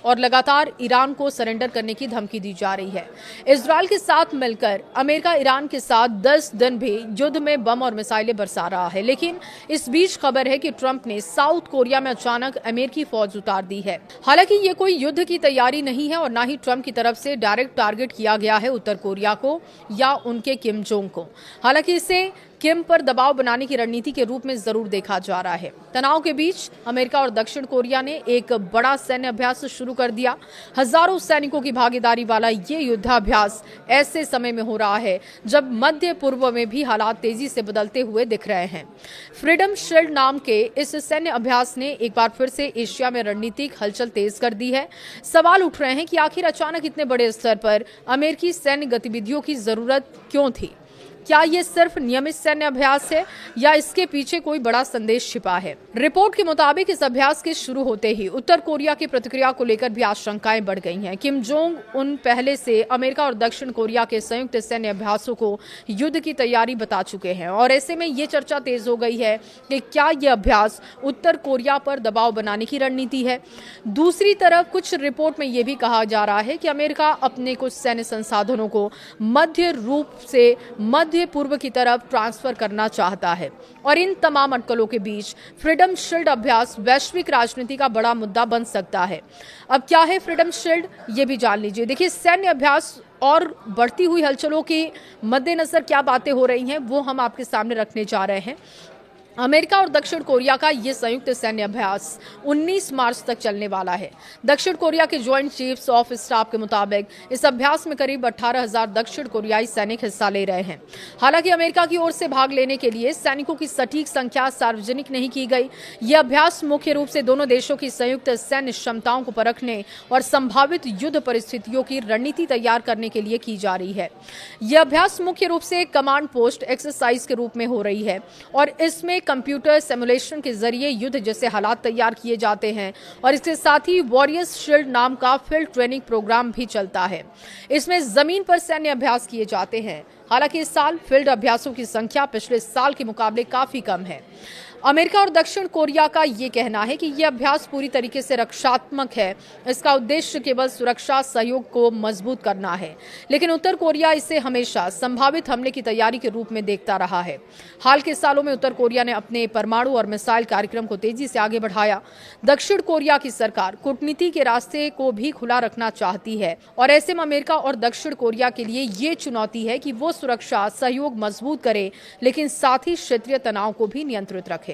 और लगातार ईरान को सरेंडर करने की धमकी दी जा रही है। इजरायल के साथ मिलकर अमेरिका ईरान के साथ 10 दिन भी युद्ध में बम और मिसाइलें बरसा रहा है। लेकिन इस बीच खबर है कि ट्रंप ने साउथ कोरिया में अचानक अमेरिकी फौज उतार दी है। हालांकि ये कोई युद्ध की तैयारी नहीं है और न ही ट्रंप की तरफ से डायरेक्ट टारगेट किया गया है उत्तर कोरिया को या उनके किम जोंग को। हालांकि इसे किम पर दबाव बनाने की रणनीति के रूप में जरूर देखा जा रहा है। तनाव के बीच अमेरिका और दक्षिण कोरिया ने एक बड़ा सैन्य अभ्यास शुरू कर दिया। हजारों सैनिकों की भागीदारी वाला ये युद्धाभ्यास ऐसे समय में हो रहा है जब मध्य पूर्व में भी हालात तेजी से बदलते हुए दिख रहे हैं। फ्रीडम शील्ड नाम के इस सैन्य अभ्यास ने एक बार फिर से एशिया में रणनीतिक हलचल तेज कर दी है। सवाल उठ रहे हैं कि आखिर अचानक इतने बड़े स्तर पर अमेरिकी सैन्य गतिविधियों की जरूरत क्यों थी? क्या ये सिर्फ नियमित सैन्य अभ्यास है या इसके पीछे कोई बड़ा संदेश छिपा है? रिपोर्ट के मुताबिक इस अभ्यास के शुरू होते ही उत्तर कोरिया की प्रतिक्रिया को लेकर भी आशंकाएं बढ़ गई हैं। किम जोंग उन पहले से अमेरिका और दक्षिण कोरिया के संयुक्त सैन्य अभ्यासों को युद्ध की तैयारी बता चुके हैं और ऐसे में ये चर्चा तेज हो गई है कि क्या ये अभ्यास उत्तर कोरिया पर दबाव बनाने की रणनीति है। दूसरी तरफ कुछ रिपोर्ट में यह भी कहा जा रहा है कि अमेरिका अपने कुछ सैन्य संसाधनों को मध्य रूप से मध्य पूर्व की तरफ ट्रांसफर करना चाहता है और इन तमाम अटकलों के बीच फ्रीडम शील्ड अभ्यास वैश्विक राजनीति का बड़ा मुद्दा बन सकता है। अब क्या है फ्रीडम शील्ड, ये भी जान लीजिए। देखिए, सैन्य अभ्यास और बढ़ती हुई हलचलों के मद्देनजर क्या बातें हो रही हैं वो हम आपके सामने रखने जा रहे हैं। अमेरिका और दक्षिण कोरिया का यह संयुक्त सैन्य अभ्यास 19 मार्च तक चलने वाला है। दक्षिण कोरिया के ज्वाइंट चीफ्स ऑफ स्टाफ के मुताबिक इस अभ्यास में करीब 18,000 दक्षिण कोरियाई सैनिक हिस्सा ले रहे हैं। हालांकि अमेरिका की ओर से भाग लेने के लिए सैनिकों की सटीक संख्या सार्वजनिक नहीं की गई। यह अभ्यास मुख्य रूप से दोनों देशों की संयुक्त सैन्य क्षमताओं को परखने और संभावित युद्ध परिस्थितियों की रणनीति तैयार करने के लिए की जा रही है। यह अभ्यास मुख्य रूप से कमांड पोस्ट एक्सरसाइज के रूप में हो रही है और इसमें कंप्यूटर सिमुलेशन के जरिए युद्ध जैसे हालात तैयार किए जाते हैं और इसके साथ ही वॉरियर्स शील्ड नाम का फील्ड ट्रेनिंग प्रोग्राम भी चलता है। इसमें जमीन पर सैन्य अभ्यास किए जाते हैं। हालांकि इस साल फील्ड अभ्यासों की संख्या पिछले साल के मुकाबले काफी कम है। अमेरिका और दक्षिण कोरिया का ये कहना है कि यह अभ्यास पूरी तरीके से रक्षात्मक है। इसका उद्देश्य केवल सुरक्षा सहयोग को मजबूत करना है, लेकिन उत्तर कोरिया इसे हमेशा संभावित हमले की तैयारी के रूप में देखता रहा है। हाल के सालों में उत्तर कोरिया ने अपने परमाणु और मिसाइल कार्यक्रम को तेजी से आगे बढ़ाया। दक्षिण कोरिया की सरकार कूटनीति के रास्ते को भी खुला रखना चाहती है और ऐसे में अमेरिका और दक्षिण कोरिया के लिए ये चुनौती है कि वो सुरक्षा सहयोग मजबूत करे, लेकिन साथ ही क्षेत्रीय तनाव को भी नियंत्रित रखे।